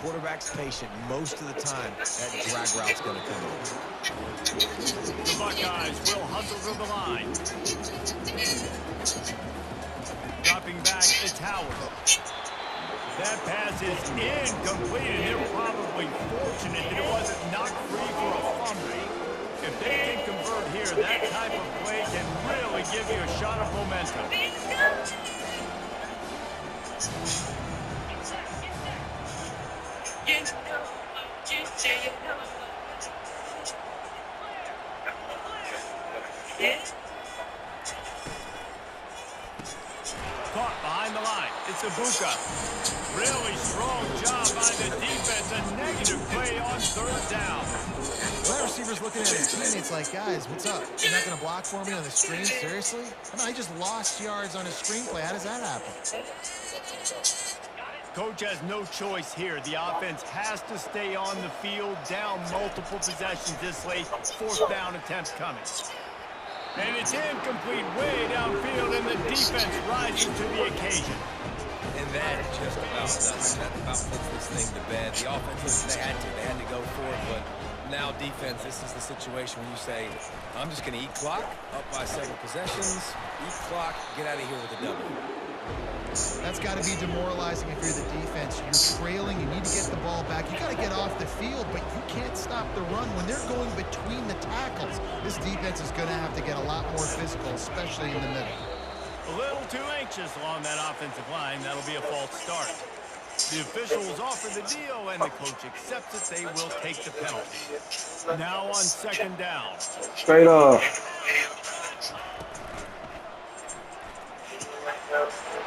Quarterback's patient most of the time. That drag route's going to come in. The Buckeyes will hustle to the line. Dropping back, it's Howard. That pass is incomplete, and they're probably fortunate that it wasn't knocked free for a fumble. If they can convert here, that type of play can really give you a shot of momentum. Caught behind the line. It's Ibuka. Really strong job by the defense. A negative play on third down. That receiver's looking at his teammates like, guys, what's up? You're not going to block for me on the screen? Seriously? I mean, I just lost yards on a screenplay. How does that happen? Coach has no choice here. The offense has to stay on the field, down multiple possessions this late. Fourth down attempt coming. And it's incomplete way downfield, and the defense rises to the occasion. And that just about does it. That about puts this thing to bed. The offense, they had to go for it, but now defense, this is the situation where you say, I'm just going to eat clock, up by several possessions, eat clock, get out of here with a W. That's got to be demoralizing if you're the defense. You're trailing. You need to get the ball back. You got to get off the field, but you can't stop the run. When they're going between the tackles, this defense is going to have to get a lot more physical, especially in the middle. A little too anxious along that offensive line. That'll be a false start. The officials offer the deal, and the coach accepts it. They will take the penalty. Now on second down. Straight up.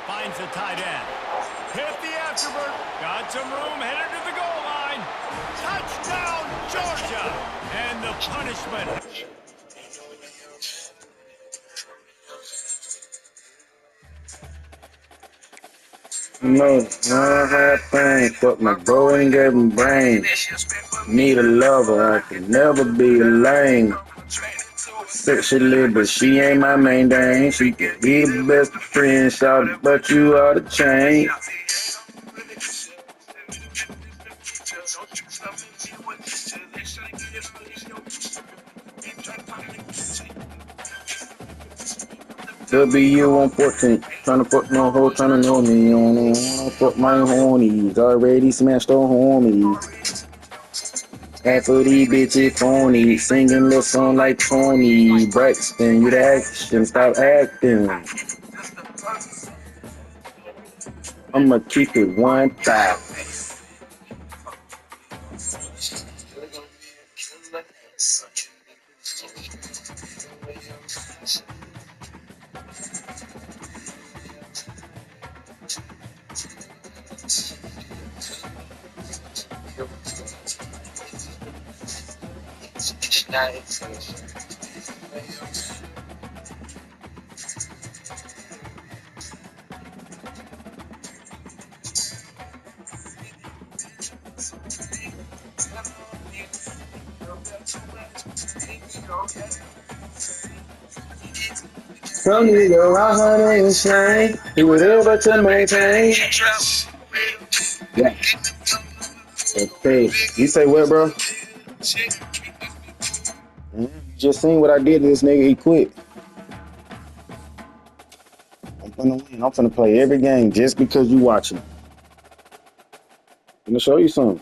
Finds the tight end. Hit the afterbird. Got some room. Headed to the goal line. Touchdown, Georgia. And the punishment. No, I have pain, but my bro ain't gave him brain. Need a lover, I can never be a lame. Sexually, but she ain't my main dame. She can be the best of friends, shout it, but you are the chain. W on 14, trying to put no hoe, trying to know me. I don't wanna put my hornies, already smashed the homies. Half of these bitches phony, singing little song like Tony Braxton. You the action, stop acting. I'ma keep it 1,000. Some nigga around her name slang, he was able to maintain. Yeah. Okay, you say what, bro? You just seen what I did to this nigga, he quit. I'm finna win. I'm finna play every game just because you watching. I'm gonna show you something.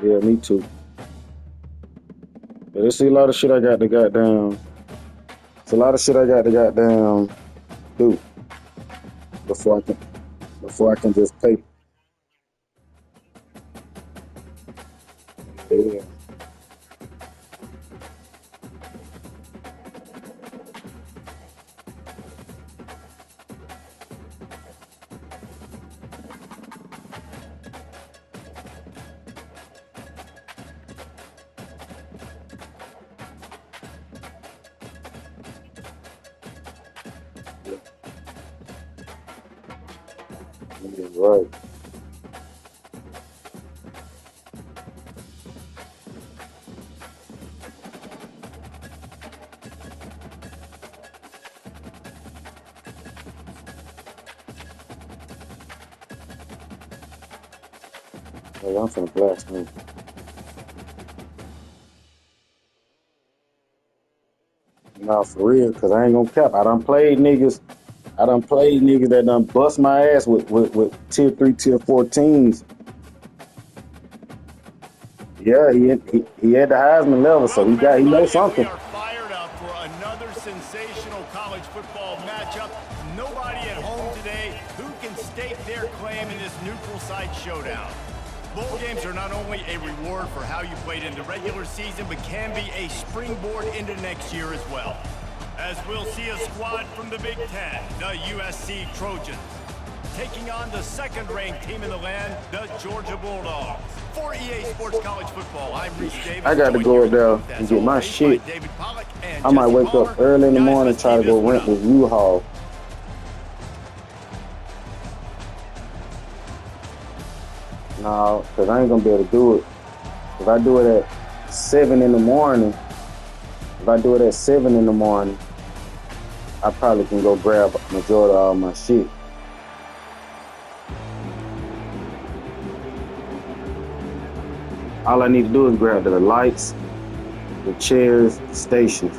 Yeah, me too. But there's a lot of shit I got to goddamn. It's a lot of shit I got to goddamn do before I can just pay. Yeah. Yeah, right. Hey, I'm finna blast me. Nah, for real, cause I ain't gonna cap. I done played niggas. I done played niggas that done bust my ass with tier 3, tier 4 teams. Yeah, he had the Heisman level, so Welcome, he knows everybody, and we something. are fired up for another sensational college football matchup. Nobody at home today who can stake their claim in this neutral site showdown. Bowl games are not only a reward for how you played in the regular season, but can be a springboard into next year as well. As we'll see a squad from the Big Ten, the USC Trojans, taking on the second-ranked team in the land, the Georgia Bulldogs. For EA Sports College Football, I'm Reese Davis. I got to joined go here up in the there booth, and as get my always, by shit. David Pollack and I might Jesse wake Palmer. up early in the Guys, morning and let's try tee to go this one rent up. this U-Haul. No, because I ain't going to be able to do it. If I do it at 7 in the morning, I probably can go grab a majority of all my shit. All I need to do is grab the lights, the chairs, the stations.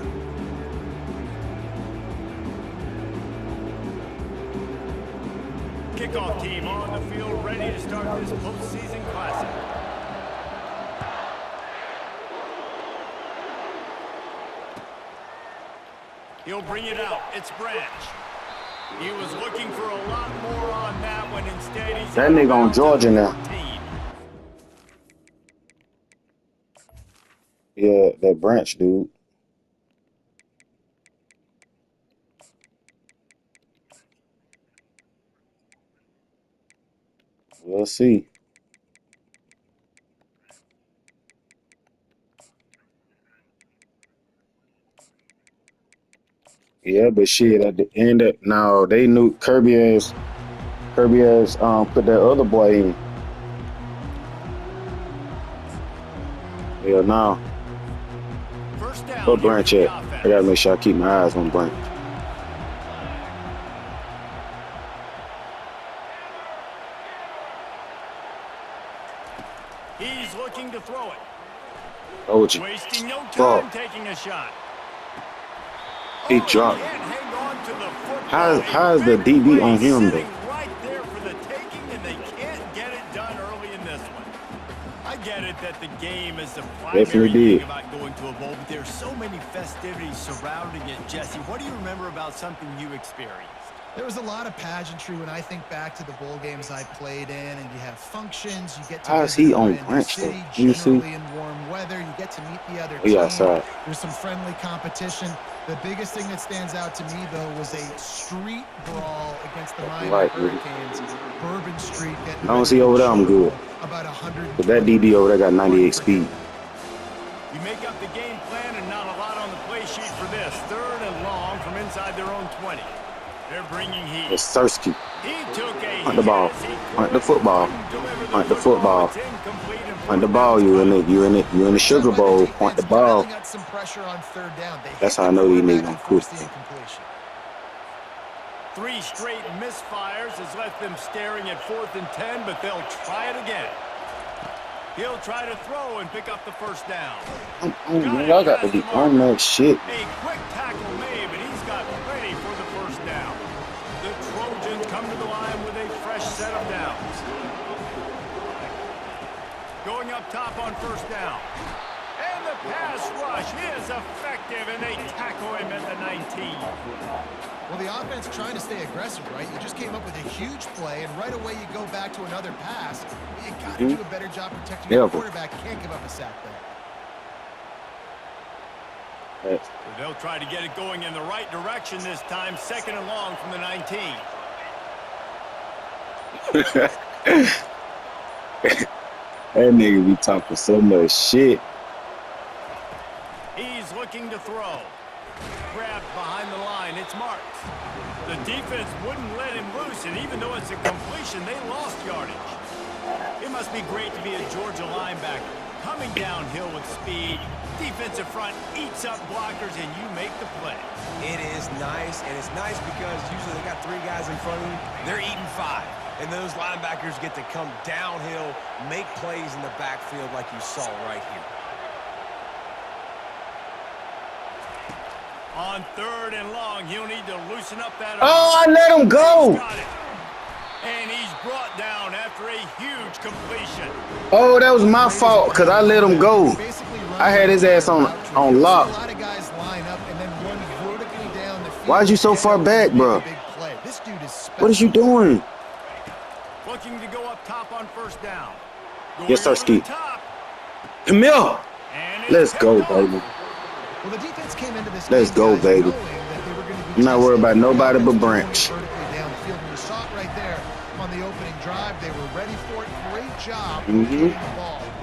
Kickoff team on the field, ready to start this postseason classic. He'll bring it out. It's Branch. He was looking for a lot more on that one. Instead, he's That nigga on Georgia now. 14. Yeah, that Branch dude. We'll see. Yeah, but shit, at the end of now they knew Kirby has put that other boy in. Yeah, now. First down Where here Branch for the at? offense. I gotta make sure I keep my eyes on Branch. He's looking to throw it. Told you. Wasting no time Fuck. taking a shot. He Oh, dropped. can't hang on to the football. How A is the big DB play on him though? sitting right there for the taking, and they can't get it done early in this one. I get it that the game is the Definitely primary thing did. about going to a bowl, but there's so many festivities surrounding it. Jesse, what do you remember about something you experienced? There was a lot of pageantry when I think back to the bowl games I played in, and you have functions, you get to How is visit he a on brand new Branch though? city, You see? generally in warm weather, you get to meet the other He team, outside. there's some friendly competition. The biggest thing that stands out to me, though, was a street brawl against the Miami Right, nigga. Hurricanes. Bourbon Street getting As long as ready he for over the there, I'm Sugar good. Bowl, about 120. But that DB over there got 98 speed. You make up the game plan and not a lot on the play sheet for this. Third and long from inside their own 20. They're bringing heat. It's Sersky. He took a Hunt the ball. Hunt the football. Hunt the football. Hunt the ball. You in it. You in the Sugar Bowl. Hunt the ball. Got some pressure on third down. They That's hit how I the know these quarterback niggas gonna and cook. force the incompletion. 3 straight misfires has left them staring at 4th and 10, but they'll try it again. He'll try to throw and pick up the first down. Y'all got to be on that shit. A quick tackle made, but he's got plenty for the first down. The Trojans come to the line with a fresh set of downs. Going up top on first down. And the pass rush is effective, and they tackle him at the 19. Well, the offense trying to stay aggressive, right? You just came up with a huge play, and right away you go back to another pass. You got to do a better job protecting your quarterback. Can't give up a sack there. So they'll try to get it going in the right direction this time. 2nd and long from the 19. That nigga be talking so much shit. He's looking to throw. Grabbed behind the line. It's Marks. The defense wouldn't let him loose, and even though it's a completion, they lost yardage. It must be great to be a Georgia linebacker. Coming downhill with speed. Defensive front eats up blockers, and you make the play. It is nice, and it's nice because usually they got 3 guys in front of you. They're eating 5. and those linebackers get to come downhill, make plays in the backfield like you saw right here. On 3rd and long, he'll need to loosen up that arm. Oh, I let him go. He's got it. And he's brought down after a huge completion. Oh, that was my fault because I let him go. I had his ass on lock. A lot of guys line up and then run vertically down the field. Why is you so far back, bro? This dude is special. What is you doing? Looking to go up top on 1st down. Yes, sir, Ski. Come here. Let's go, baby. Well, the defense came into this Let's go, baby. I'm not worried about nobody but Branch. Down the field. You saw it right there on the opening drive. They were ready for it. Great job.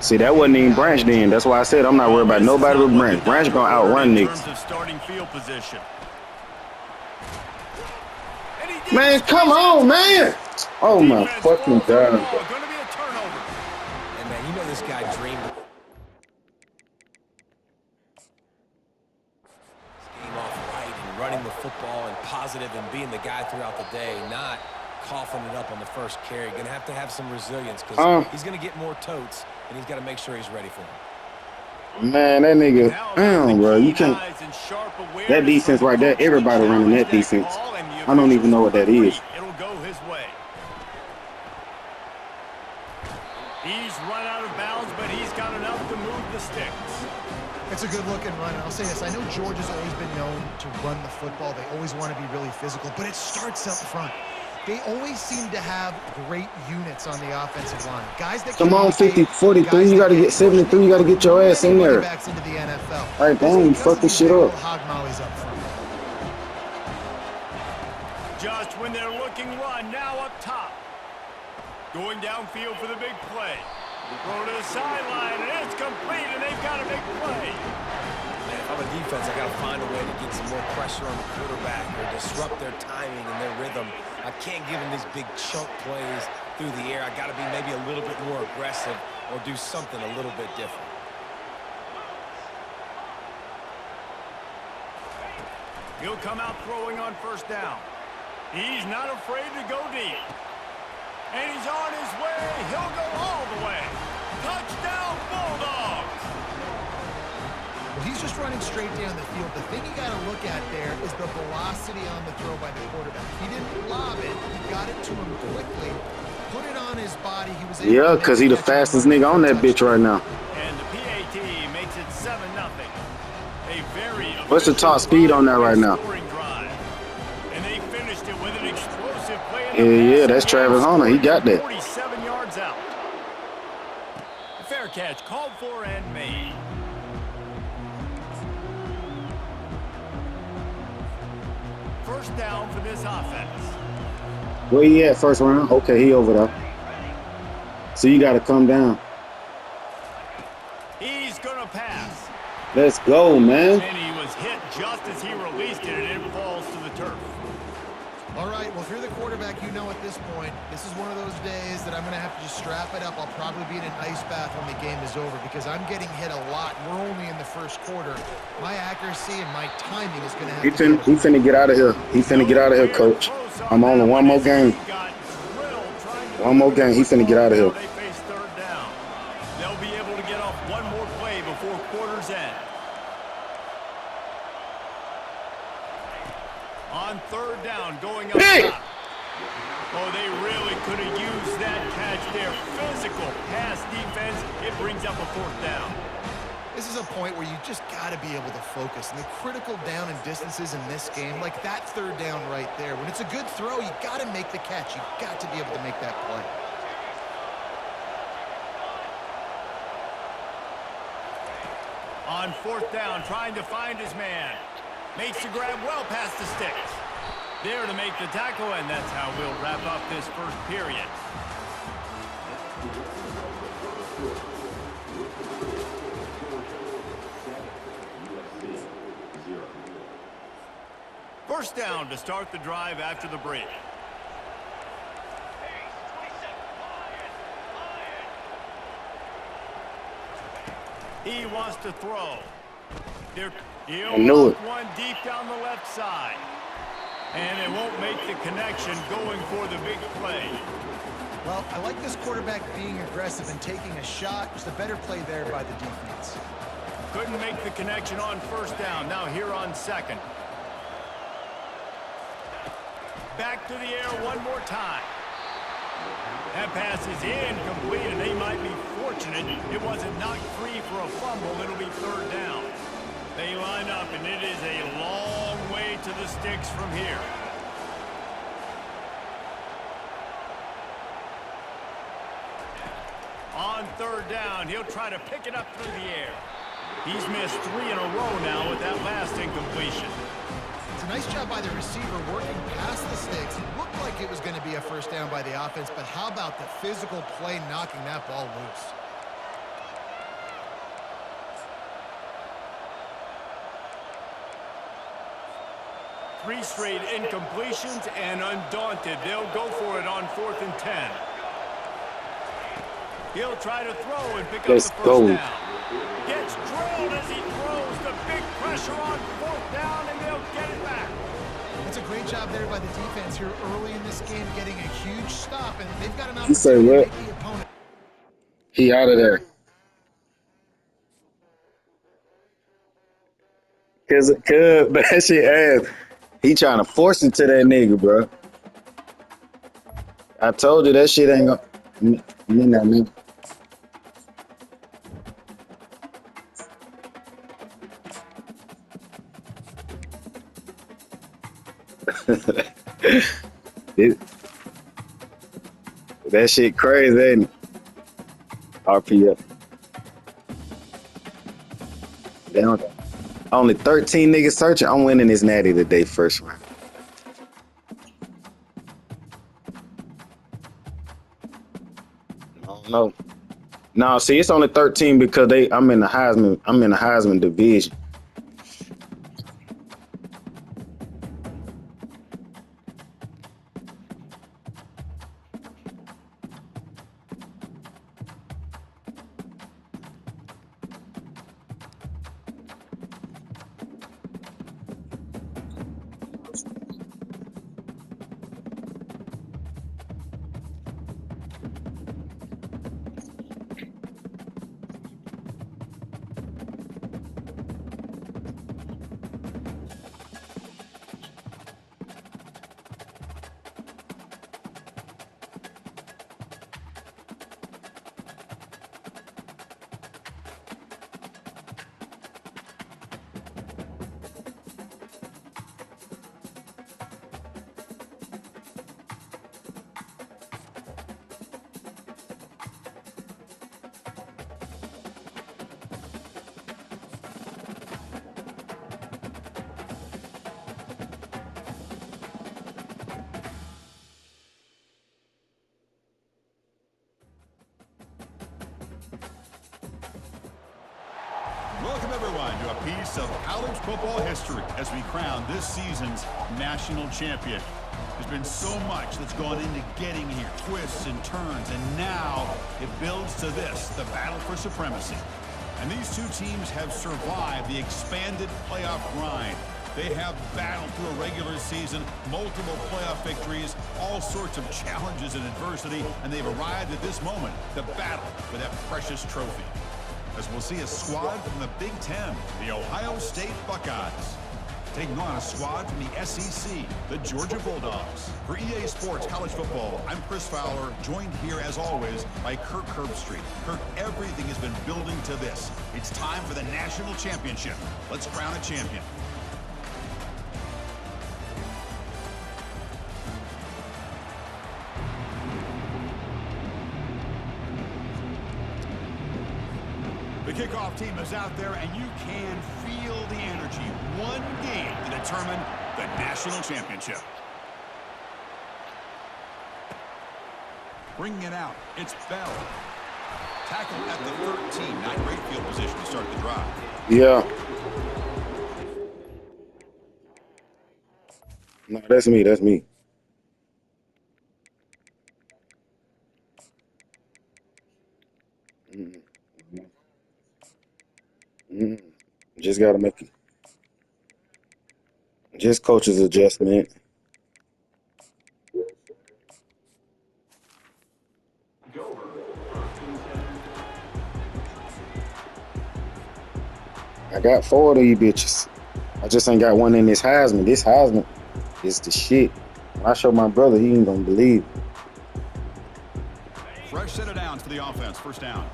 See, that wasn't even Branch then. That's why I said I'm not worried about nobody but Branch. Branch gonna outrun niggas. Starting field position. Man, come on, man. Oh my fucking God. Going to be a turnover. And man, you know this guy dreamed game off right and running the football and positive and being the guy throughout the day, not coughing it up on the first carry. Gonna have to have some resilience because he's gonna get more totes and he's got to make sure he's ready for him. Man, that nigga, damn, bro, you can't. That defense right there, everybody running that defense. I don't even know what that is. It'll go his way. He's run out of bounds, but he's got enough to move the sticks. It's a good-looking run. And I'll say this. I know George has always been known to run the football. They always want to be really physical, but it starts up front. They always seem to have great units on the offensive line. Guys that come on, 50, 43. You got to get 73. You got to get your ass in there. Into the NFL. All right, boom, fucking shit up. Just when they're looking run, now up top. Going downfield for the big play. Throw to the sideline, and it's complete, and they've got a big play. Man, if I'm a defense, I got to find a way to get some more pressure on the quarterback or disrupt their timing and their rhythm. I can't give them these big chunk plays through the air. I got to be maybe a little bit more aggressive or do something a little bit different. He'll come out throwing on 1st down. He's not afraid to go deep. And he's on his way. He'll go all the way. Touchdown, Bulldogs! Well, he's just running straight down the field. The thing you got to look at there is the velocity on the throw by the quarterback. He didn't lob it. He got it to him quickly, put it on his body. He was yeah, because he the fastest nigga on that bitch right now. And the PAT makes it 7-0. A very What's the top speed on that right now? And they finished it with an explosive play. Yeah, that's Travis Hunter. He got that. 47 yards out. Fair catch called for and made. First down for this offense. Where he at first round? Okay, he over there. So you got to come down. He's going to pass. Let's go, man. And he was hit just as he released it, and it falls to the turf. All right, well, if you're the quarterback, you know at this point, this is one of those days that I'm going to have to just strap it up. I'll probably be in an ice bath when the game is over because I'm getting hit a lot. We're only in the first quarter. My accuracy and my timing is going to have to He finna get out of here. He finna get out of here, coach. I'm on one more game. One more game. He finna get out of here. They face 3rd down. They'll be able to get off one more play before quarter's end. On 3rd down, going up top. Oh, they really could have used that catch there. Physical pass defense. It brings up a 4th down. This is a point where you just got to be able to focus. And the critical down and distances in this game, like that 3rd down right there, when it's a good throw, you got to make the catch. You've got to be able to make that play. On 4th down, trying to find his man. Makes the grab well past the sticks. There to make the tackle, and that's how we'll wrap up this first period. First down to start the drive after the break. He wants to throw. I knew it. One deep down the left side. And they won't make the connection going for the big play. Well, I like this quarterback being aggressive and taking a shot. Just a better play there by the defense. Couldn't make the connection on first down. Now here on second. Back to the air one more time. That pass is incomplete, and they might be fortunate it wasn't knocked free for a fumble. It'll be third down. They line up, and it is a long way to the sticks from here. On third down, he'll try to pick it up through the air. He's missed 3 in a row now with that last incompletion. It's a nice job by the receiver working past the sticks. It looked like it was going to be a first down by the offense, but how about the physical play knocking that ball loose? Three straight incompletions, and undaunted, they'll go for it on 4th and 10. He'll try to throw and pick up the first down. Gets drilled as he throws. The big pressure on 4th down, and they'll get it back. That's a great job there by the defense here early in this game, getting a huge stop, and they've got an You say opportunity to what? make the opponent. He out of there. Cause that shit ass. He trying to force it to that nigga, bro. I told you that shit ain't gonna. Nigga. That shit crazy, ain't it? RPF. They don't, only 13 niggas searching. I'm winning this natty today, first round. I don't know. No, see, it's only 13 because I'm in the Heisman division. Welcome, everyone, to a piece of college football history as we crown this season's national champion. There's been so much that's gone into getting here, twists and turns, and now it builds to this, the battle for supremacy. And these two teams have survived the expanded playoff grind. They have battled through a regular season, multiple playoff victories, all sorts of challenges and adversity, and they've arrived at this moment, the battle for that precious trophy. As we'll see a squad from the Big Ten, the Ohio State Buckeyes, taking on a squad from the SEC, the Georgia Bulldogs. For EA Sports College Football, I'm Chris Fowler, joined here as always by Kirk Herbstreit. Kirk, everything has been building to this. It's time for the national championship. Let's crown a champion. The kickoff team is out there, and you can feel the energy. One game to determine the national championship. Bringing it out, it's Bell. Tackle at the 13, not great field position to start the drive. Yeah. No, that's me. That's me. Just gotta make it. Just coach's adjustment. I got 4 of these bitches. I just ain't got one in this Heisman. This Heisman is the shit. When I show my brother, he ain't gonna believe it. Fresh set of downs for the offense. First down.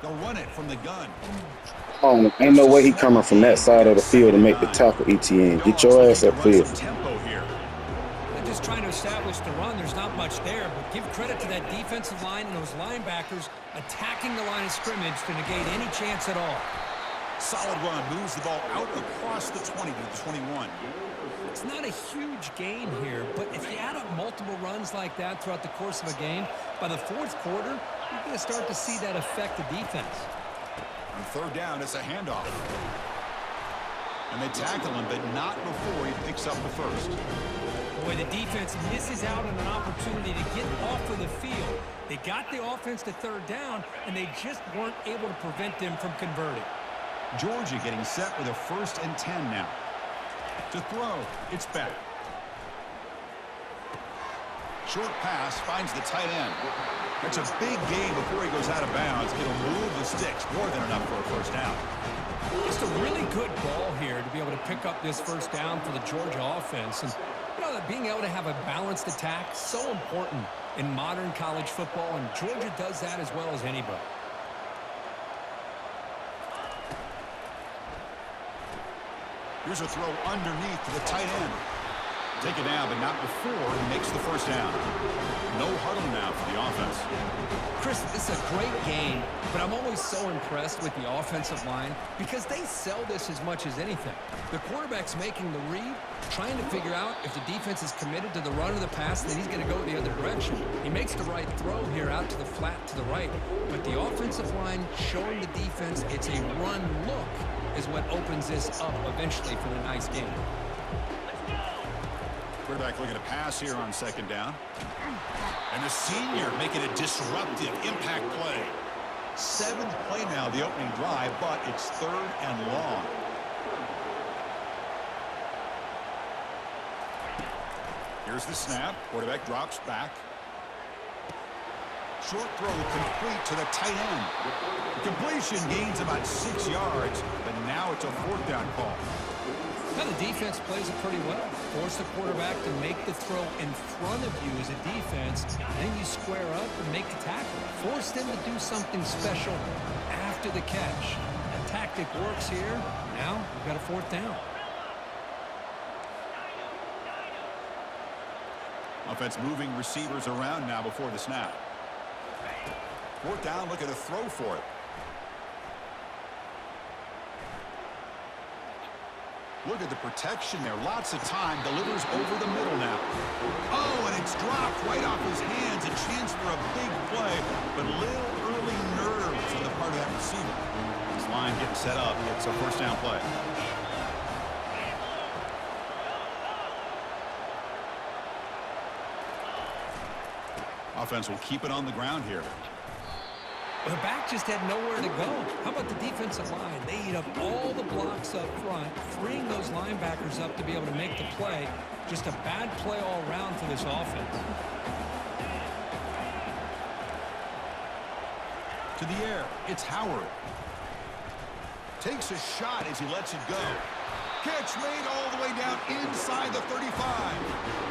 They'll run it from the gun. Oh, ain't no way he coming from that side of the field to make the tackle, ETN. Get your ass upfield. Tempo here. They're just trying to establish the run. There's not much there, but give credit to that defensive line and those linebackers attacking the line of scrimmage to negate any chance at all. Solid run. Moves the ball out across the 20 to the 21. It's not a huge gain here, but if you add up multiple runs like that throughout the course of a game, by the fourth quarter, you're going to start to see that affect the defense. On third down, it's a handoff. And they tackle him, but not before he picks up the first. Boy, the defense misses out on an opportunity to get off of the field. They got the offense to third down, and they just weren't able to prevent them from converting. Georgia getting set with a 1st and 10 now. To throw, it's back. Short pass finds the tight end. That's a big gain before he goes out of bounds. It'll move the sticks, more than enough for a first down. Just a really good ball here to be able to pick up this first down for the Georgia offense. And you know that being able to have a balanced attack, so important in modern college football, and Georgia does that as well as anybody. Here's a throw underneath to the tight end. Take it down, but not before he makes the first down. No huddle now for the offense. Chris, this is a great game, but I'm always so impressed with the offensive line because they sell this as much as anything. The quarterback's making the read, trying to figure out if the defense is committed to the run or the pass, then he's going to go the other direction. He makes the right throw here out to the flat to the right, but the offensive line showing the defense it's a run look is what opens this up eventually for a nice game. Quarterback looking to pass here on second down. And the senior making a disruptive impact play. 7th play now, the opening drive, but it's 3rd and long. Here's the snap. Quarterback drops back. Short throw complete to the tight end. The completion gains about 6 yards, but now it's a 4th down call. Now the defense plays it pretty well. Force the quarterback to make the throw in front of you as a defense, then you square up and make the tackle. Force them to do something special after the catch. That tactic works here. Now we've got a 4th down. Offense moving receivers around now before the snap. 4th down, looking to throw for it. Look at the protection there. Lots of time. Delivers over the middle now. Oh, and it's dropped right off his hands. A chance for a big play, but a little early nerves on the part of that receiver. This line getting set up. It's a first down play. Offense will keep it on the ground here. The back just had nowhere to go. How about the defensive line? They eat up all the blocks up front, freeing those linebackers up to be able to make the play. Just a bad play all around for this offense. To the air, it's Howard. Takes a shot as he lets it go. Catch made all the way down inside the 35.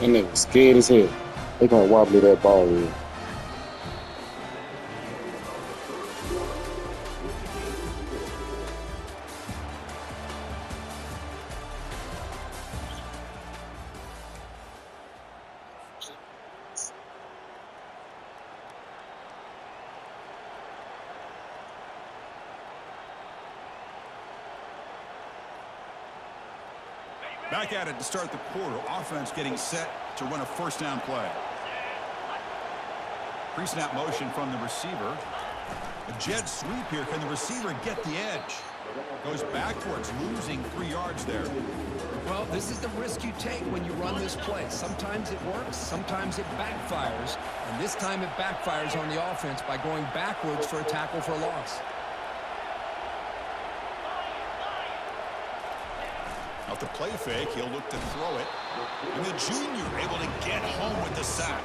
That nigga scared as hell. They gonna wobbly that ball in. Back at it to start the quarter. Offense getting set to run a first down play. Pre-snap motion from the receiver. A jet sweep here. Can the receiver get the edge? Goes backwards, losing 3 yards there. Well, this is the risk you take when you run this play. Sometimes it works, sometimes it backfires. And this time it backfires on the offense by going backwards for a tackle for a loss. Off the play fake, he'll look to throw it. And the junior able to get home with the sack.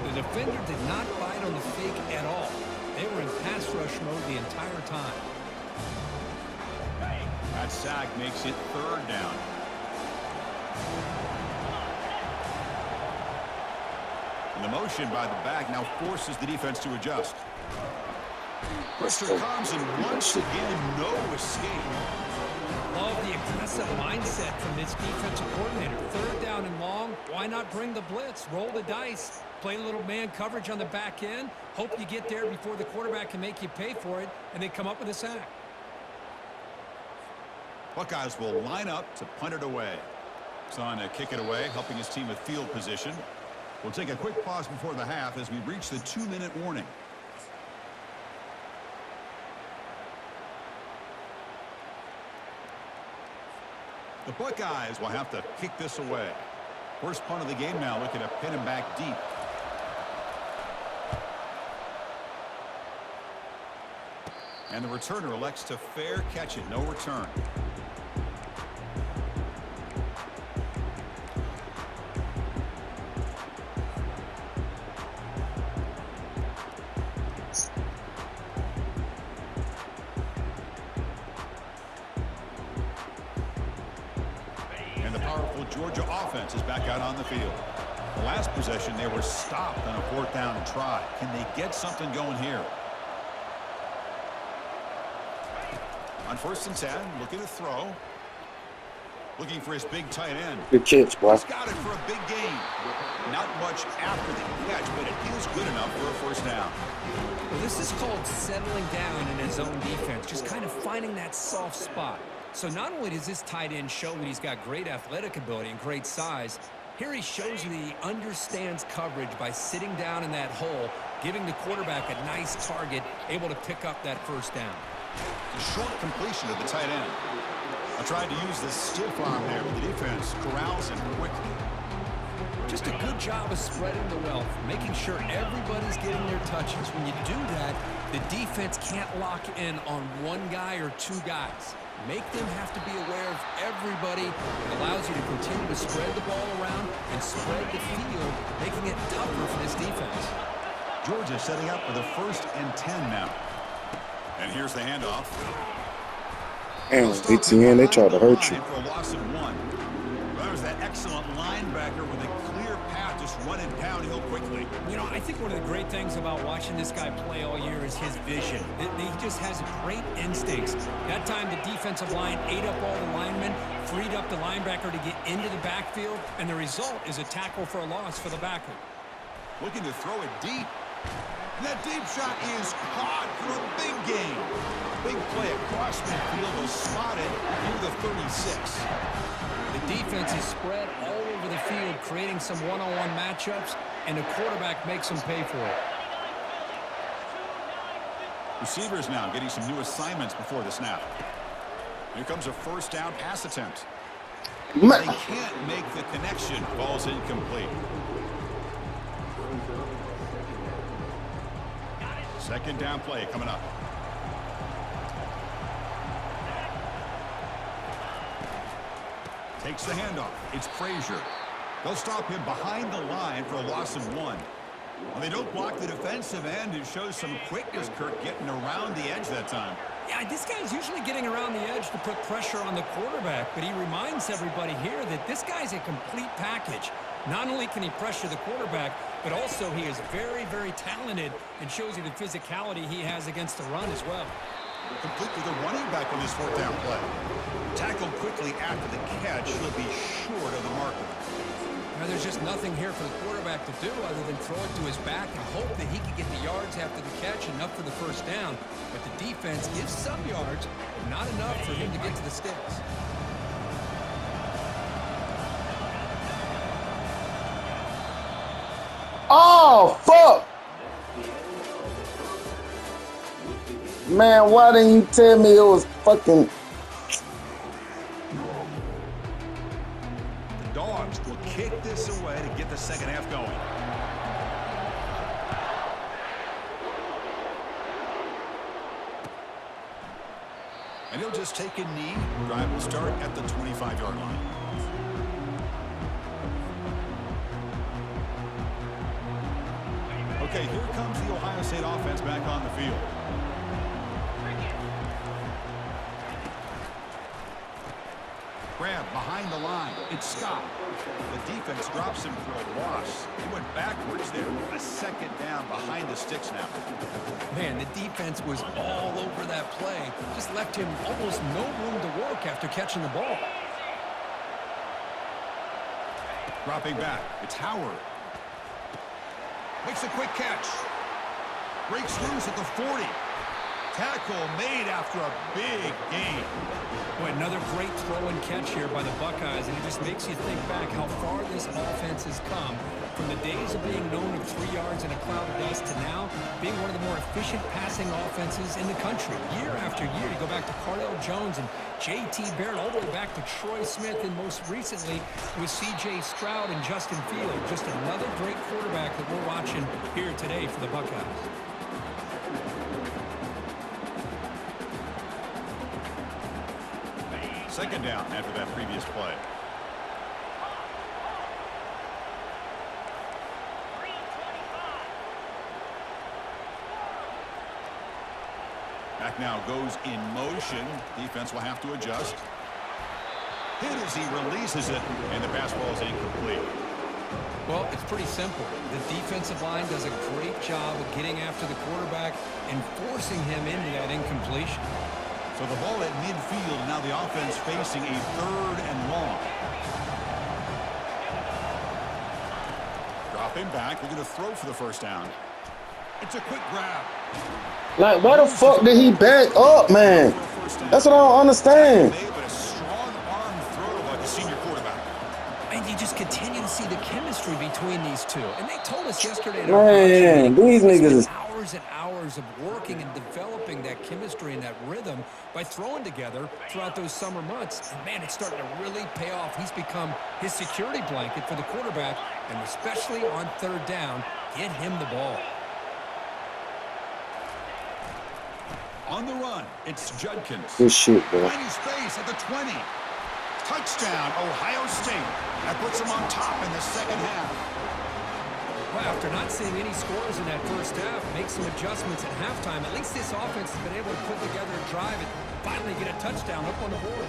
The defender did not bite on the fake at all. They were in pass rush mode the entire time. That sack makes it 3rd down. And the motion by the back now forces the defense to adjust. Pressure comes, and once again, no escape. Love the aggressive mindset from this defensive coordinator. 3rd down and long. Why not bring the blitz? Roll the dice. Play a little man coverage on the back end. Hope you get there before the quarterback can make you pay for it, and they come up with a sack. Buckeyes will line up to punt it away. It's on to kick it away, helping his team with field position. We'll take a quick pause before the half as we reach the 2-minute warning. The Buckeyes will have to kick this away. First punt of the game now, looking to pin him back deep. And the returner elects to fair catch it. No return. And the powerful Georgia offense is back out on the field. The last possession, they were stopped on a 4th down and try. Can they get something going here? On 1st and 10, looking to throw. Looking for his big tight end. Good catch, boy. He's got it for a big gain. Not much after the catch, but it is good enough for a 1st down. Well, this is called settling down in his own defense, just kind of finding that soft spot. So not only does this tight end show that he's got great athletic ability and great size, here he shows you that he understands coverage by sitting down in that hole, giving the quarterback a nice target, able to pick up that 1st down. The short completion of the tight end. I tried to use the stiff arm there, but the defense corrals him quickly. Just a good job of spreading the wealth, making sure everybody's getting their touches. When you do that, the defense can't lock in on one guy or 2 guys. Make them have to be aware of everybody. It allows you to continue to spread the ball around and spread the field, making it tougher for this defense. Georgia setting up for the 1st and 10 now. And here's the handoff. Damn, ATN, they tried to hurt you. For a loss of 1. That was that excellent linebacker with a clear path, just running downhill quickly. You know, I think one of the great things about watching this guy play all year is his vision. He just has great instincts. That time, the defensive line ate up all the linemen, freed up the linebacker to get into the backfield, and the result is a tackle for a loss for the backer. Looking to throw it deep. And that deep shot is caught for a big gain. Big play across midfield was spotted near the 36. The defense is spread all over the field, creating some one-on-one matchups, and the quarterback makes them pay for it. Receivers now getting some new assignments before the snap. Here comes a 1st down pass attempt. They can't make the connection. Ball's incomplete. 2nd down play coming up. Takes the handoff. It's Frazier. They'll stop him behind the line for a loss of 1. Well, they don't block the defensive end. It shows some quickness, Kirk, getting around the edge that time. Yeah, this guy's usually getting around the edge to put pressure on the quarterback, but he reminds everybody here that this guy's a complete package. Not only can he pressure the quarterback, but also he is very, very talented and shows you the physicality he has against the run as well. Complete with a running back on this 4th down play. Tackled quickly after the catch. He'll be short of the marker. Now, there's just nothing here for the quarterback to do other than throw it to his back and hope that he can get the yards after the catch, enough for the 1st down. But the defense gives some yards, but not enough for him to get to the sticks. Oh, fuck! Man, why didn't you tell me it was fucking... The Dogs will kick this away to get the 2nd half going. And he'll just take a knee. Drive will start at the 25-yard line. Okay, here comes the Ohio State offense back on the field. Grab behind the line. It's Scott. The defense drops him for a loss. He went backwards there. A second down behind the sticks now. Man, the defense was all over that play. Just left him almost no room to work after catching the ball. Dropping back. It's Howard. Makes a quick catch. Breaks loose at the 40. Tackle made after a big gain. Boy, another great throw and catch here by the Buckeyes, and it just makes you think back how far this offense has come from the days of being known of 3 yards in a cloud of dust to now being one of the more efficient passing offenses in the country. Year after year, you go back to Cardell Jones and J.T. Barrett, all the way back to Troy Smith, and most recently with C.J. Stroud and Justin Fields. Just another great quarterback that we're watching here today for the Buckeyes. Second down after that previous play. Back now goes in motion. Defense will have to adjust. Hit as he releases it, and the pass ball is incomplete. Well, it's pretty simple. The defensive line does a great job of getting after the quarterback and forcing him into that incompletion. So the ball at midfield, now the offense facing a 3rd and long. Dropping back, they're going to throw for the first down. It's a quick grab. Like, why the fuck did he back up, man? That's what I don't understand. But a strong arm throw by the senior quarterback. And you just continue to see the chemistry between these two. And they told us yesterday. Man, these niggas is hours and hours of working and developing that chemistry and that rhythm by throwing together throughout those summer months. And man, it's starting to really pay off. He's become his security blanket for the quarterback, and especially on 3rd down, get him the ball. On the run, it's Judkins. Good shit, bro. Finding space at the 20. Touchdown, Ohio State. That puts them on top in the second half. Well, after not seeing any scores in that first half, make some adjustments at halftime. At least this offense has been able to put together a drive and finally get a touchdown up on the board.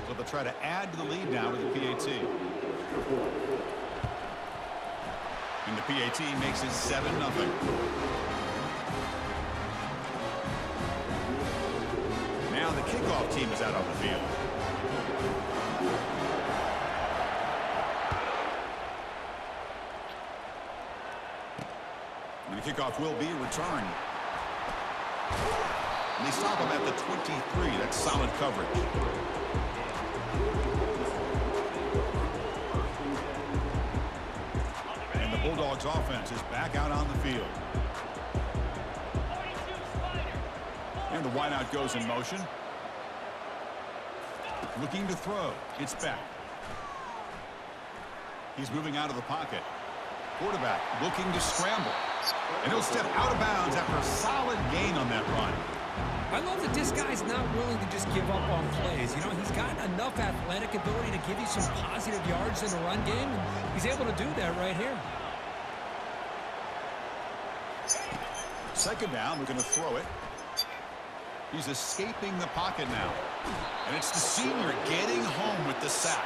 So they'll try to add to the lead now with the PAT. And the PAT makes it 7-0. Now the kickoff team is out on the field. And the kickoff will be returned. And they stop him at the 23. That's solid coverage. And the Bulldogs offense is back out on the field. And the wideout goes in motion. Looking to throw. It's back. He's moving out of the pocket. Quarterback looking to scramble. And he'll step out of bounds after a solid gain on that run. I love that this guy's not willing to just give up on plays. You know, he's got enough athletic ability to give you some positive yards in the run game, and he's able to do that right here. Second down, we're going to throw it. He's escaping the pocket now. And it's the senior getting home with the sack.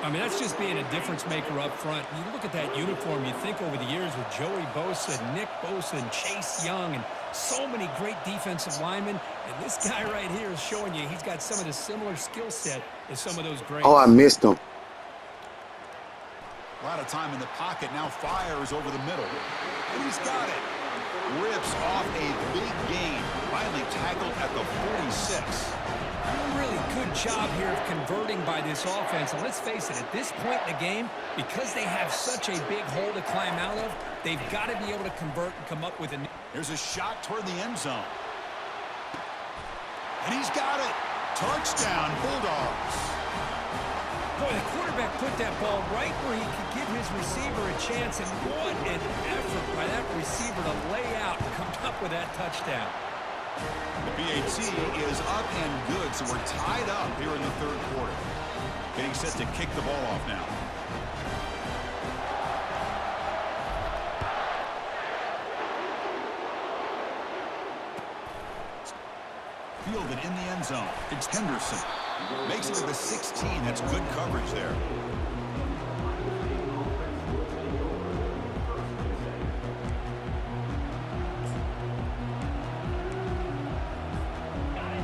I mean, that's just being a difference maker up front. You look at that uniform, you think over the years with Joey Bosa, Nick Bosa, and Chase Young, and so many great defensive linemen. And this guy right here is showing you he's got some of the similar skill set as some of those greats. Oh, I missed him. A lot of time in the pocket, now fires over the middle. And he's got it. Rips off a big gain. Finally tackled at the 46. Really good job here of converting by this offense. And let's face it, at this point in the game, because they have such a big hole to climb out of, they've got to be able to convert and come up with a... Here's a shot toward the end zone. And he's got it. Touchdown, Bulldogs. Boy, the quarterback put that ball right where he could give his receiver a chance, and what an effort by that receiver to lay out and come up with that touchdown. The BAT is up and good, so we're tied up here in the third quarter. Getting set to kick the ball off now. Fielded in the end zone. It's Henderson. Makes it to the 16. That's good coverage there.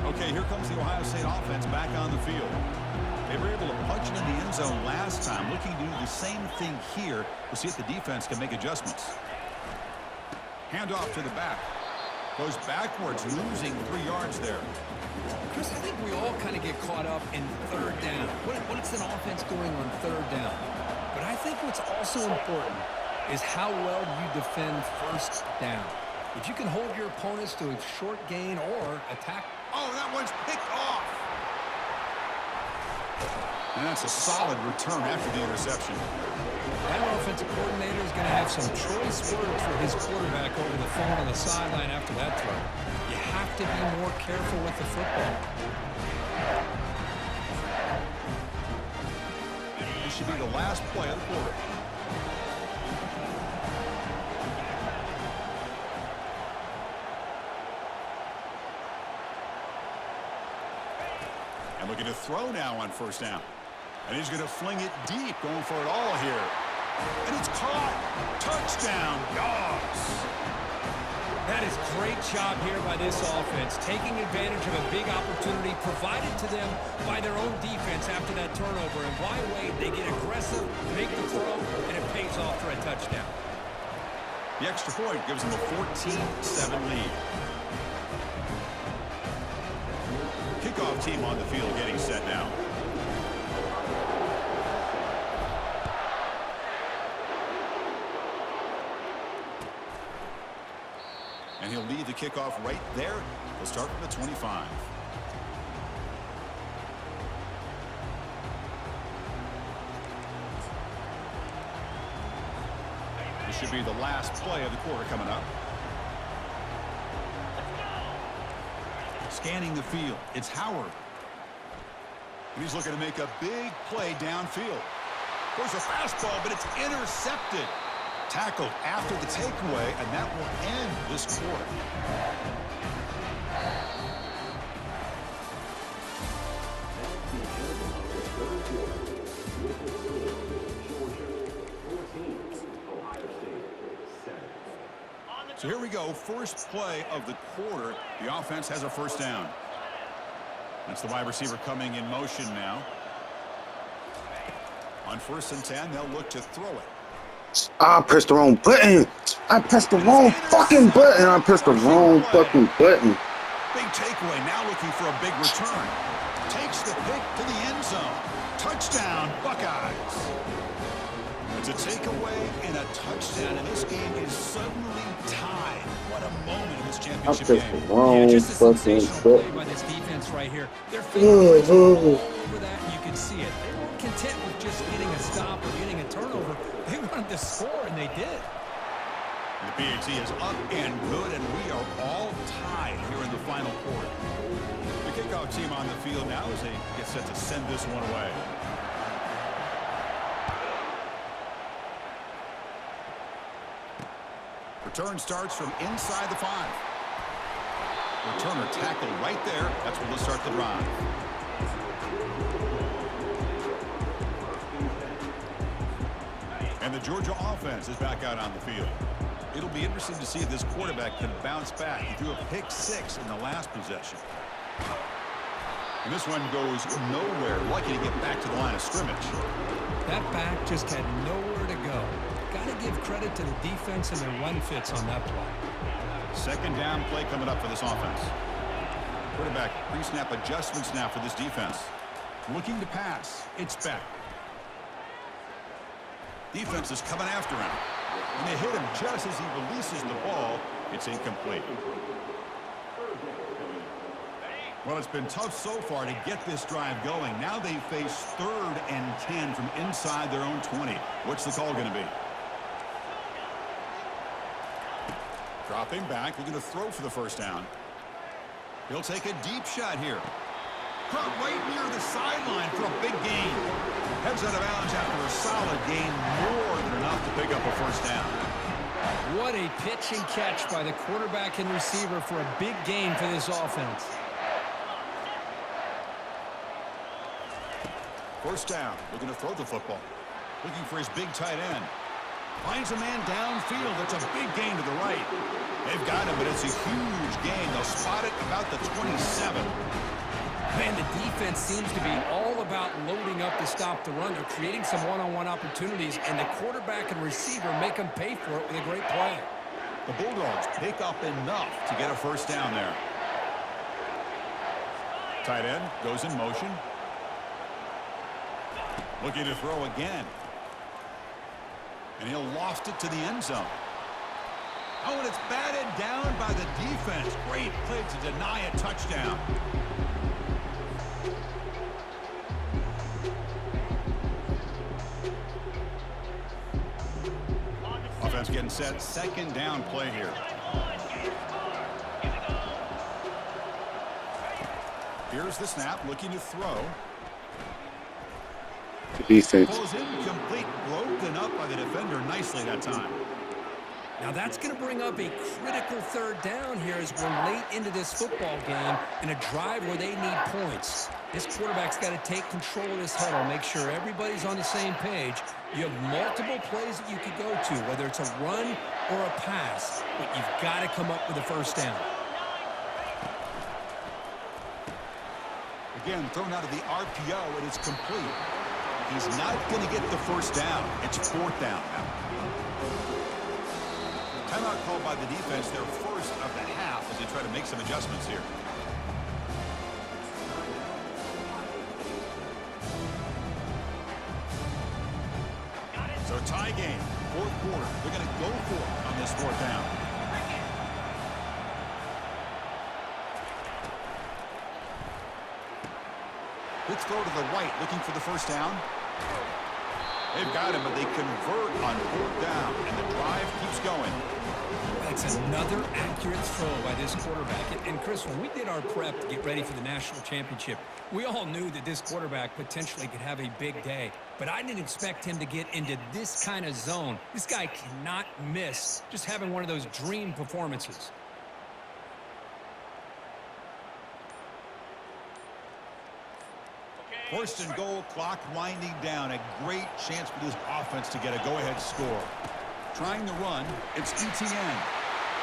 Okay, here comes the Ohio State offense back on the field. They were able to punch it in the end zone last time. Looking to do the same thing here. We'll see if the defense can make adjustments. Handoff to the back. Goes backwards, losing 3 yards there. Chris, I think we all kind of get caught up in third down. What's an offense doing on third down? But I think what's also important is how well you defend first down. If you can hold your opponents to a short gain or attack. Oh, that one's picked off. And that's a solid return after the interception. That offensive coordinator is going to have some choice words for his quarterback over the phone on the sideline after that throw. You have to be more careful with the football. This should be the last play of the quarter. And looking to throw now on first down. And he's going to fling it deep, going for it all here. And it's caught. Touchdown, Dogs. That is great job here by this offense, taking advantage of a big opportunity provided to them by their own defense after that turnover. And why wait? They get aggressive, make the throw, and it pays off for a touchdown. The extra point gives them a 14-7 lead. Kickoff team on the field getting set now. And he'll lead the kickoff right there. He'll start from the 25. This should be the last play of the quarter coming up. Scanning the field, it's Howard. And he's looking to make a big play downfield. There's a fastball, but it's intercepted. Tackled after the takeaway, and that will end this quarter. So here we go, first play of the quarter. The offense has a first down. That's the wide receiver coming in motion now. On 1st and 10, they'll look to throw it. I pressed the wrong button. I pressed the wrong fucking button. I pressed the wrong fucking button. Big takeaway, now looking for a big return. Takes the pick to the end zone. Touchdown, Buckeyes. It's a takeaway and a touchdown, and this game is suddenly tied. What a moment in this championship game. I pressed the wrong Just a fucking sensational play button. by this defense right here. Their fingerprints were all over that, and you can see it. They weren't content with just getting a stop or getting a turnover. They wanted to score, and they did. The BAT is up and good, and we are all tied here in the final quarter. The kickoff team on the field now as they get set to send this one away. Return starts from inside the 5. Returner tackled right there. That's where they'll start the drive. And the Georgia offense is back out on the field. It'll be interesting to see if this quarterback can bounce back. He threw a pick-6 in the last possession. And this one goes nowhere. Lucky to get back to the line of scrimmage. That back just had nowhere to go. Got to give credit to the defense and their run fits on that play. Second down play coming up for this offense. Quarterback pre-snap adjustments now for this defense. Looking to pass. It's Beck. Defense is coming after him. And they hit him just as he releases the ball. It's incomplete. Well, it's been tough so far to get this drive going. Now they face 3rd and 10 from inside their own 20. What's the call going to be? Dropping back. We're going to throw for the first down. He'll take a deep shot here. Caught right near the sideline for a big gain. Heads out of bounds after a solid gain, more than enough to pick up a first down. What a pitch and catch by the quarterback and receiver for a big gain for this offense. First down. We're going to throw the football. Looking for his big tight end. Finds a man downfield. That's a big gain to the right. They've got him, but it's a huge gain. They'll spot it about the 27. Man, the defense seems to be all about loading up to stop the run. They're creating some one-on-one opportunities, and the quarterback and receiver make them pay for it with a great play. The Bulldogs pick up enough to get a first down there. Tight end goes in motion. Looking to throw again. And he'll loft it to the end zone. Oh, and it's batted down by the defense. Great play to deny a touchdown. Offense getting set. Second down play here. Here's the snap. Looking to throw. Defense. Ball's incomplete. Broken up by the defender nicely that time. Now that's going to bring up a critical third down here as we're late into this football game in a drive where they need points. This quarterback's got to take control of this huddle, make sure everybody's on the same page. You have multiple plays that you could go to, whether it's a run or a pass, but you've got to come up with a first down. Again, thrown out of the RPO, and it's complete. He's not going to get the first down. It's 4th down now. Timeout called by the defense, their first of the half, as they try to make some adjustments here. So tie game, 4th quarter. They're going to go for it on this 4th down. Let's throw to the right, looking for the first down. They've got him, but they convert on 4th down, and the drive keeps going. That's another accurate throw by this quarterback. And Chris, when we did our prep to get ready for the national championship, we all knew that this quarterback potentially could have a big day. But I didn't expect him to get into this kind of zone. This guy cannot miss just having one of those dream performances. First and goal, clock winding down. A great chance for this offense to get a go-ahead score. Trying to run, it's ETN.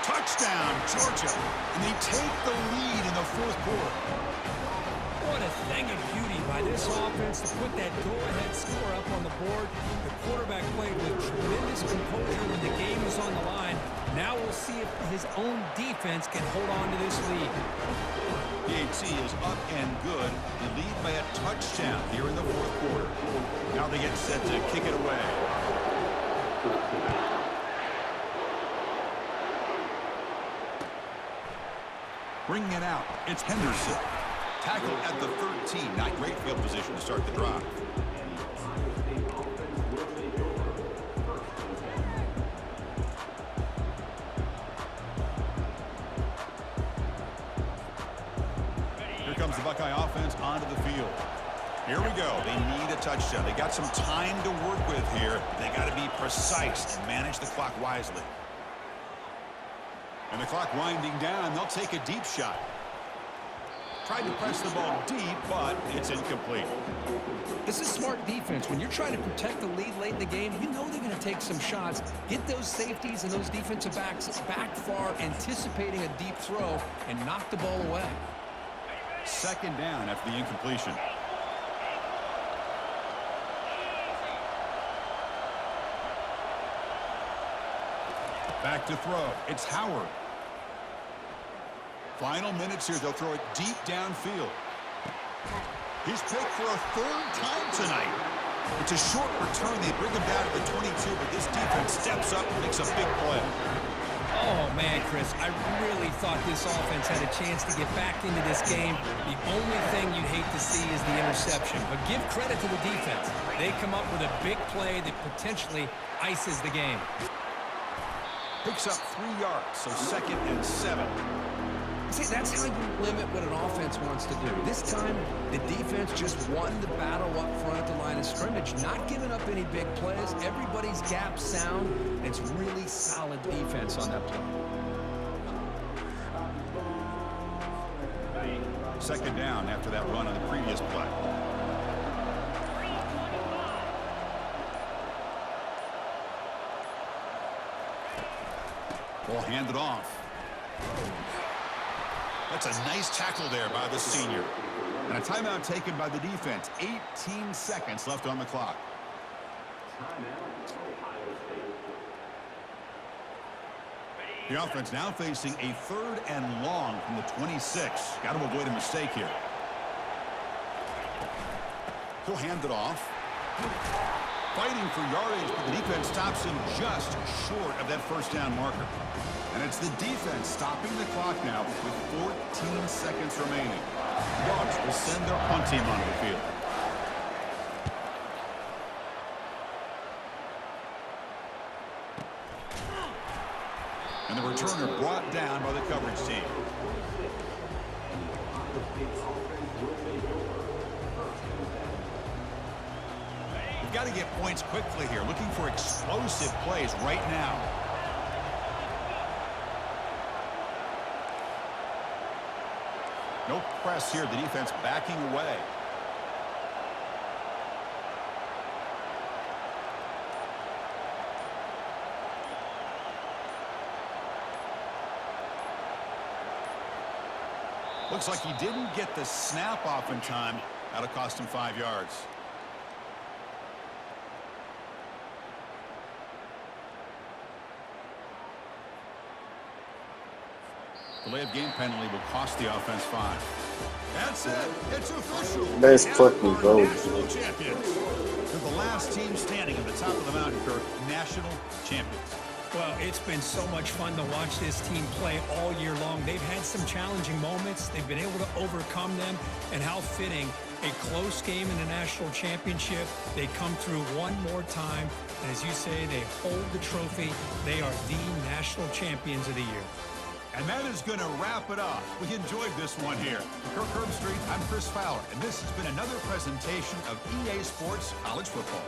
Touchdown, Georgia. And they take the lead in the 4th quarter. What a thing of beauty by this offense to put that go-ahead score up on the board. The quarterback played with tremendous composure when the game was on the line. Now we'll see if his own defense can hold on to this lead. PHC is up and good. They lead by a touchdown here in the 4th quarter. Now they get set to kick it away. Bringing it out, it's Henderson. Tackled at the 13. Not great field position to start the drive. Here comes the Buckeye offense onto the field. Here we go. They need a touchdown. They got some time to work with here. They got to be precise and manage the clock wisely. And the clock winding down. They'll take a deep shot. Tried to press the ball deep, but it's incomplete. This is smart defense. When you're trying to protect the lead late in the game, you know they're going to take some shots. Get those safeties and those defensive backs back far, anticipating a deep throw, and knock the ball away. Second down after the incompletion. Back to throw. It's Howard. Final minutes here. They'll throw it deep downfield. He's picked for a 3rd time tonight. It's a short return. They bring him down to the 22, but this defense steps up and makes a big play. Oh, man, Chris, I really thought this offense had a chance to get back into this game. The only thing you'd hate to see is the interception. But give credit to the defense. They come up with a big play that potentially ices the game. Picks up 3 yards, so 2nd and 7. See, that's how you limit what an offense wants to do. This time, the defense just won the battle up front at the line of scrimmage, not giving up any big plays. Everybody's gap sound. It's really solid defense on that play. 2nd down after that run on the previous play. Ball handed off. That's a nice tackle there by the senior. And a timeout taken by the defense. 18 seconds left on the clock. The offense now facing a 3rd and long from the 26. Got to avoid a mistake here. He'll hand it off. Fighting for yardage, but the defense stops him just short of that 1st down marker. And it's the defense stopping the clock now with 14 seconds remaining. Dogs will send their punt team onto the field. And the returner brought down by the coverage team. We've got to get points quickly here. Looking for explosive plays right now. No press here. The defense backing away. Looks like he didn't get the snap off in time. That'll cost him 5 yards. Delay of game penalty will cost the offense 5. That's it. It's official. Let's fucking go. National champions. They're the last team standing at the top of the mountain, Kirk. National champions. Well, it's been so much fun to watch this team play all year long. They've had some challenging moments. They've been able to overcome them. And how fitting, a close game in the national championship. They come through one more time. And as you say, they hold the trophy. They are the national champions of the year. And that is going to wrap it up. We enjoyed this one here. For Kirk Herbstreit, I'm Chris Fowler, and this has been another presentation of EA Sports College Football.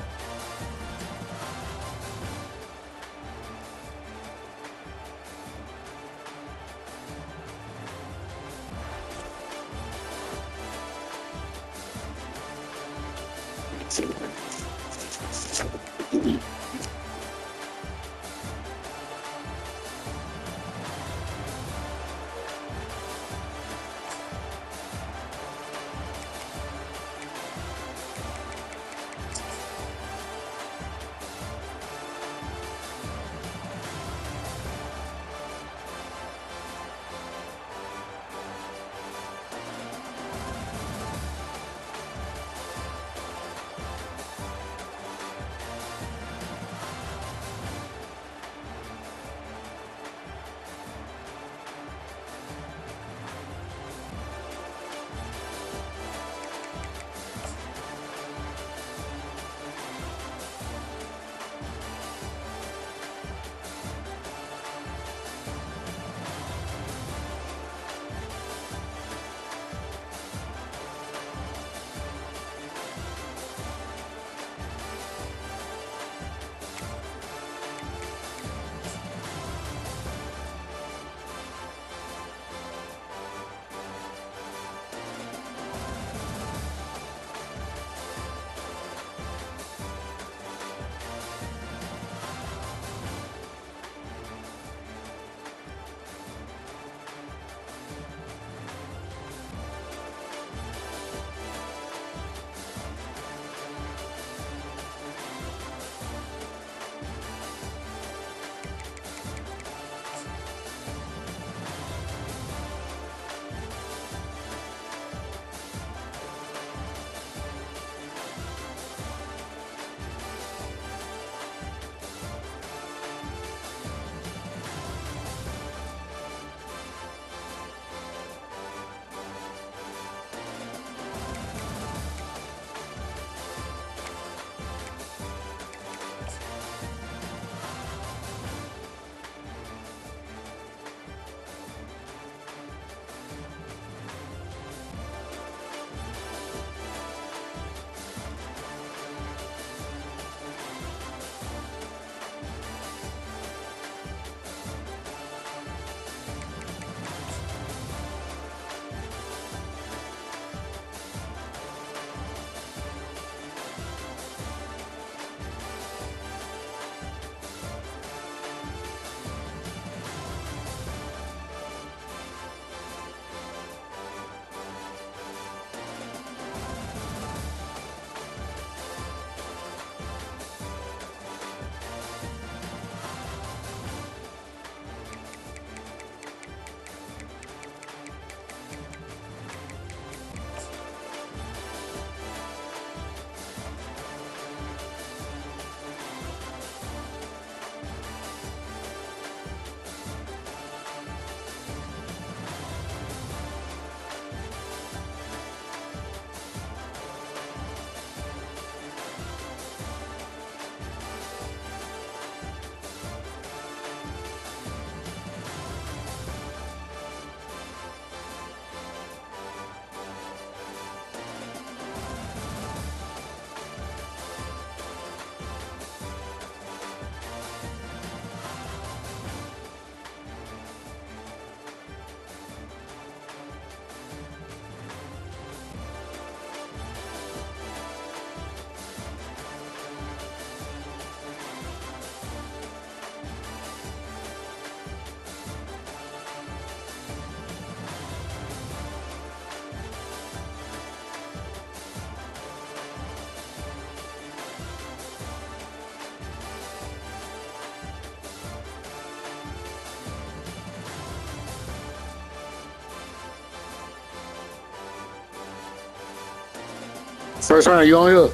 First round, you on here?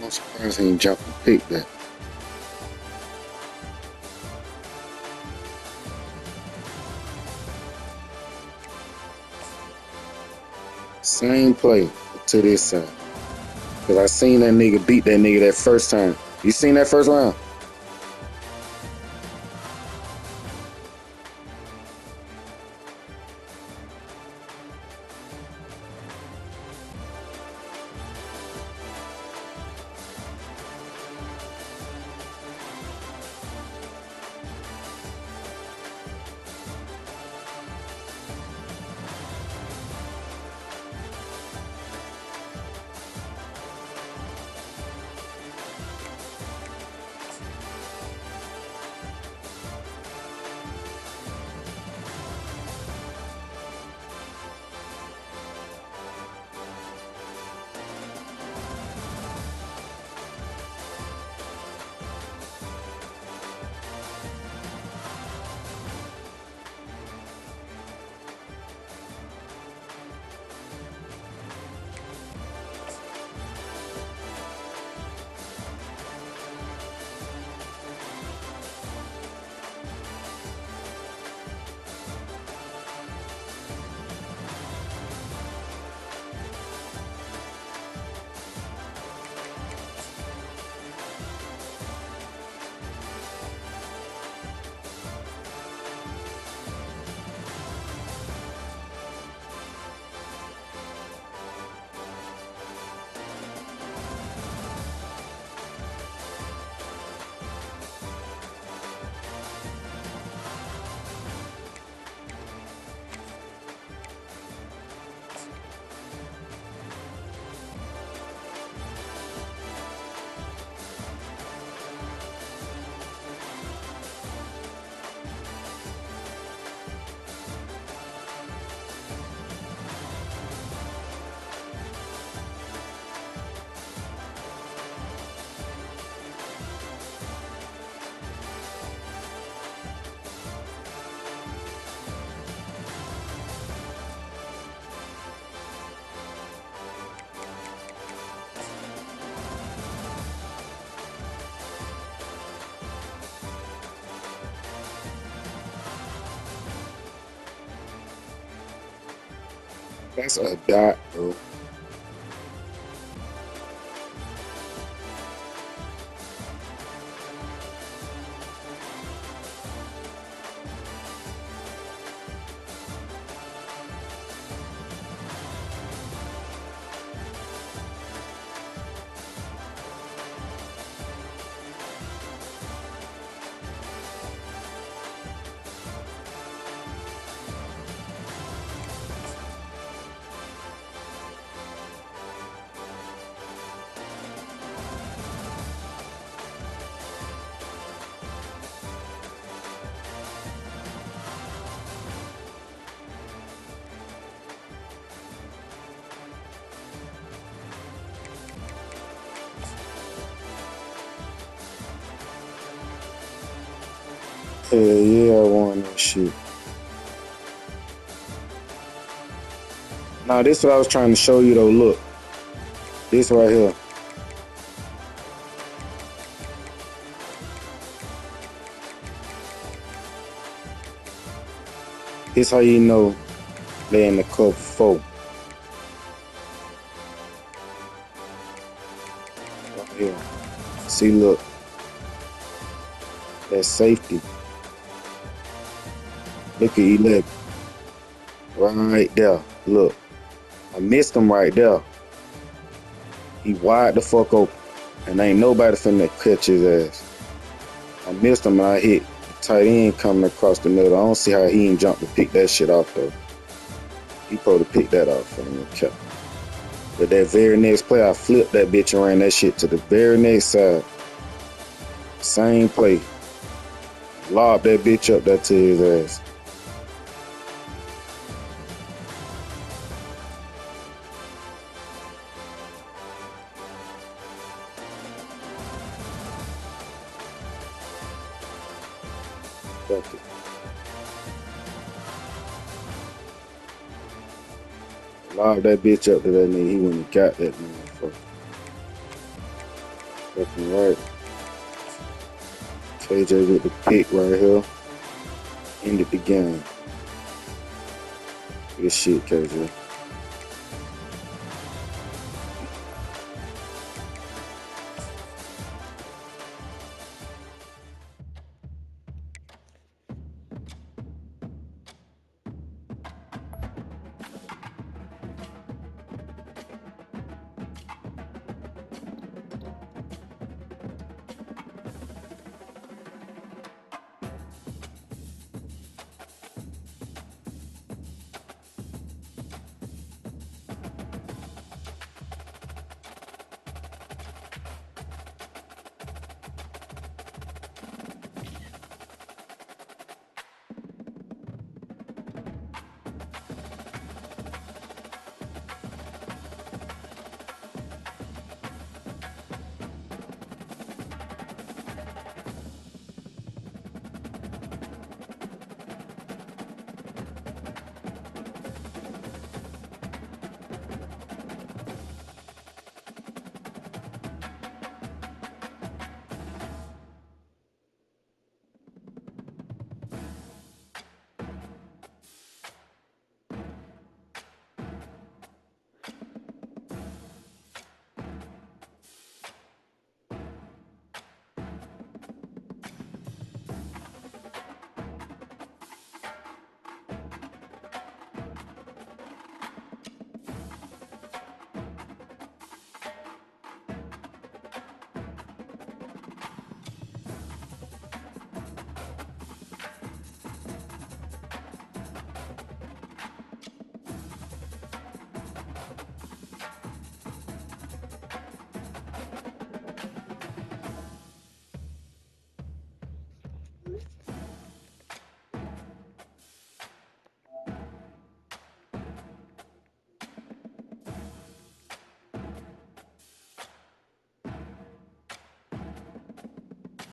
I'm surprised he ain't jumped and picked that. Same play to this side. Cause I seen that nigga beat that nigga that first time. You seen that first round? That's a dot, bro. Hell yeah, I won that shit. Now this is what I was trying to show you though. Look, this right here. This how you know they in the cup 4. Right here. See, look, that safety. Look at 11. Right there. Look. I missed him right there. He wide the fuck open. And ain't nobody finna catch his ass. I missed him and I hit the tight end coming across the middle. I don't see how he ain't jumped to pick that shit off though. He probably picked that off for me. But that very next play, I flipped that bitch and ran that shit to the very next side. Same play. Lobbed that bitch up there to his ass. Fuck it. Lobbed that bitch up to that nigga. He wouldn't have got that motherfucker. Fucking right. KJ with the pick right here. Ended the game. Good shit, KJ.